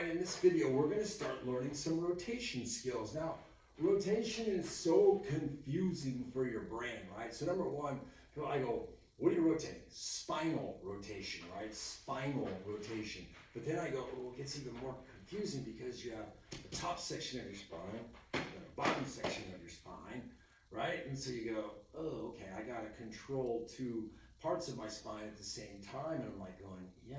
right, in this video, we're going to start learning some rotation skills. Now, rotation is so confusing for your brain, right? So number one, I go, what are you rotating? Spinal rotation, right? Spinal rotation. But then I go, oh, it gets even more confusing because you have the top section of your spine, the bottom section of your spine, right? And so you go, oh, okay, I got to control two parts of my spine at the same time. And I'm like going, yeah.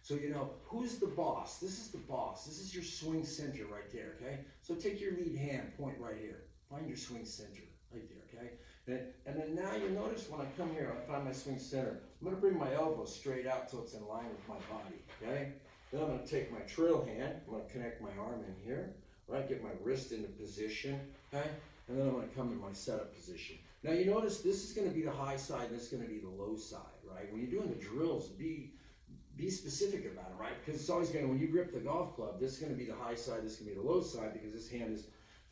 So, you know, who's the boss? This is the boss. This is your swing center right there, okay? So take your lead hand, point right here. Find your swing center right there, okay? And then now you notice when I come here, I find my swing center. I'm going to bring my elbow straight out so it's in line with my body, okay? Then I'm going to take my trail hand. I'm going to connect my arm in here, right? Get my wrist into position, okay? And then I'm going to come in my setup position. Now you notice this is going to be the high side, and this is going to be the low side, right? When you're doing the drills, be specific about it, right? Because it's always going to, when you grip the golf club, this is going to be the high side, this is going to be the low side, because this hand is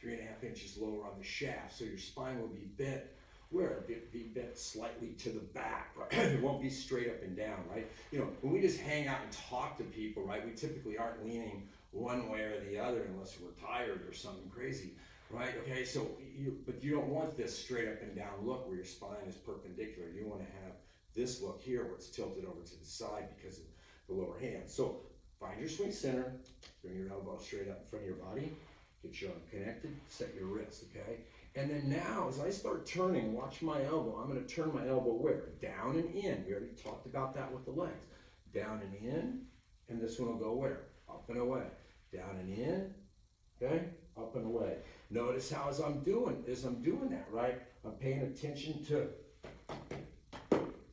3.5 inches lower on the shaft. So your spine will be bent, where? It'll be bent slightly to the back, right? It won't be straight up and down, right? You know, when we just hang out and talk to people, right, we typically aren't leaning one way or the other unless we're tired or something crazy, right? Okay, so but you don't want this straight up and down look where your spine is perpendicular. You want to have this look here where it's tilted over to the side because of the lower hand. So find your swing center, bring your elbow straight up in front of your body, get your arm connected, set your wrist, okay? And then now, as I start turning, watch my elbow. I'm going to turn my elbow where? Down and in. We already talked about that with the legs. Down and in, and this one will go where? Up and away. Down and in, okay? Up and away. Notice how as I'm doing that, right? I'm paying attention to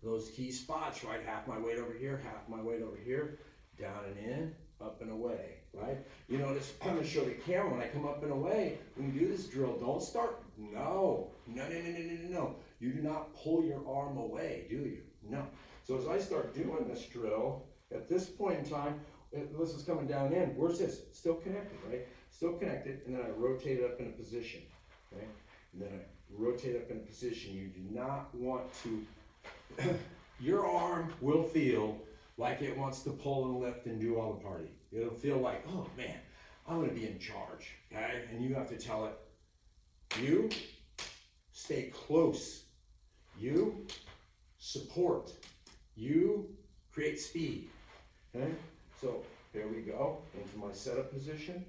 those key spots, right? Half my weight over here, half my weight over here, down and in, up and away, right? You notice, I'm going to show the camera, when I come up and away, when you do this drill, don't start, no. You do not pull your arm away, do you? No. So as I start doing this drill, at this point in time, this is coming down in, where's this? Still connected, right? Still connected, and then I rotate it up in a position, okay? And then I rotate up in a position. You do not want to, your arm will feel like it wants to pull and lift and do all the party. It'll feel like, oh man, I'm gonna be in charge, okay? And you have to tell it, you stay close, you support, you create speed, okay? So there we go, into my setup position,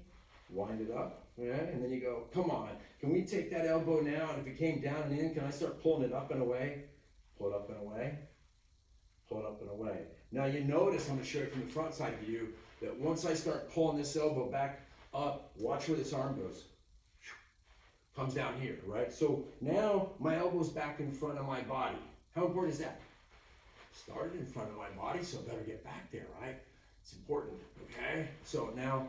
wind it up, okay? And then you go, come on, can we take that elbow now, and if it came down and in, can I start pulling it up and away? Pull it up and away, pull it up and away. Now you notice, I'm going to show you from the front side view, that once I start pulling this elbow back up, watch where this arm goes. Comes down here, right? So now my elbow's back in front of my body. How important is that? Started in front of my body, so I better get back there, right? It's important, okay? So now,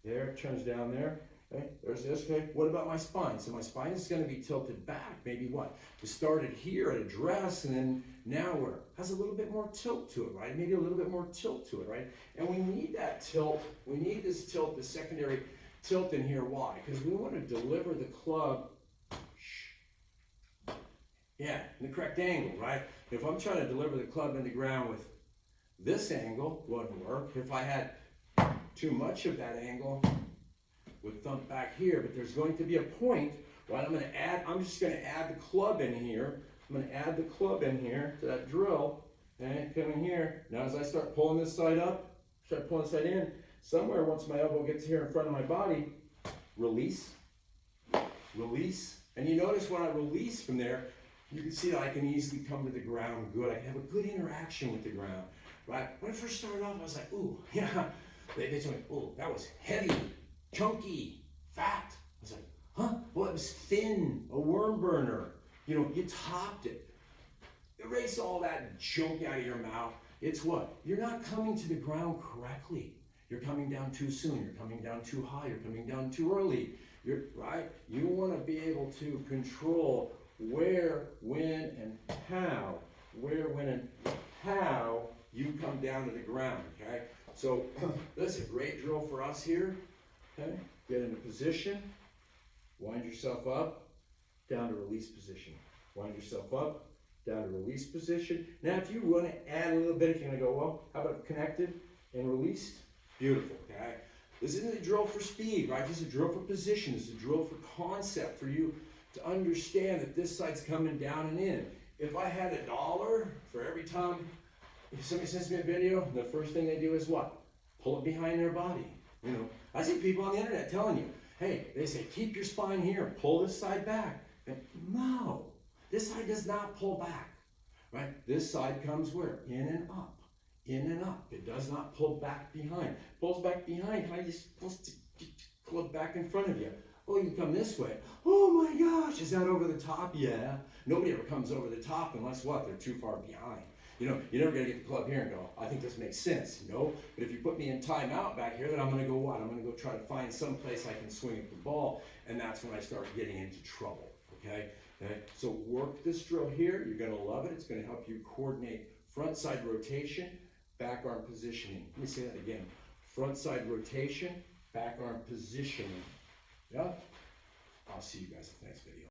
there, turns down there. Okay, there's this, okay? What about my spine? So my spine is going to be tilted back. Maybe what? We started here at address, and then now we're, has a little bit more tilt to it, right? Maybe a little bit more tilt to it, right? And we need that tilt. We need this tilt, the secondary tilt in here. Why? Because we want to deliver the club, yeah, in the correct angle, right? If I'm trying to deliver the club in the ground with this angle, wouldn't work. If I had too much of that angle, would thump back here, but there's going to be a point, right? I'm just going to add the club in here. I'm going to add the club in here to that drill, okay? Come in here. Now as I start pulling this side up, start pulling this side in, somewhere once my elbow gets here in front of my body, release, release. And you notice when I release from there, you can see that I can easily come to the ground good. I can have a good interaction with the ground, right? When I first started off, I was like, ooh, yeah. They told me, ooh, that was heavy, chunky, fat. I was like, huh? Well, it was thin, a worm burner. You know, you topped it. Erase all that junk out of your mouth. It's what? You're not coming to the ground correctly. You're coming down too soon. You're coming down too high. You're coming down too early. You're right. You want to be able to control where, when, and how. Where, when, and how you come down to the ground. Okay. So that's a great drill for us here. Okay, get into position, wind yourself up, down to release position. Wind yourself up, down to release position. Now if you want to add a little bit, if you're going to go, well, how about connected? and released. Beautiful, okay? This isn't a drill for speed, right? This is a drill for position. This is a drill for concept, for you to understand that this side's coming down and in. If I had $1 for every time somebody sends me a video, the first thing they do is what? Pull it behind their body. You know, I see people on the internet telling you, hey, they say, keep your spine here, pull this side back. And no, this side does not pull back, right? This side comes where? In and up, in and up. It does not pull back behind. Pulls back behind, how are you supposed to pull it back in front of you? Oh, you come this way. Oh my gosh, is that over the top? Yeah. Nobody ever comes over the top unless what? They're too far behind. You know, you're never gonna get the club here and go, I think this makes sense, you know? But if you put me in timeout back here, then I'm gonna go what? I'm gonna go try to find some place I can swing at the ball, and that's when I start getting into trouble, okay? So work this drill here, you're gonna love it. It's gonna help you coordinate front side rotation, back arm positioning. Let me say that again. Front side rotation, back arm positioning. Yeah? I'll see you guys in the next video.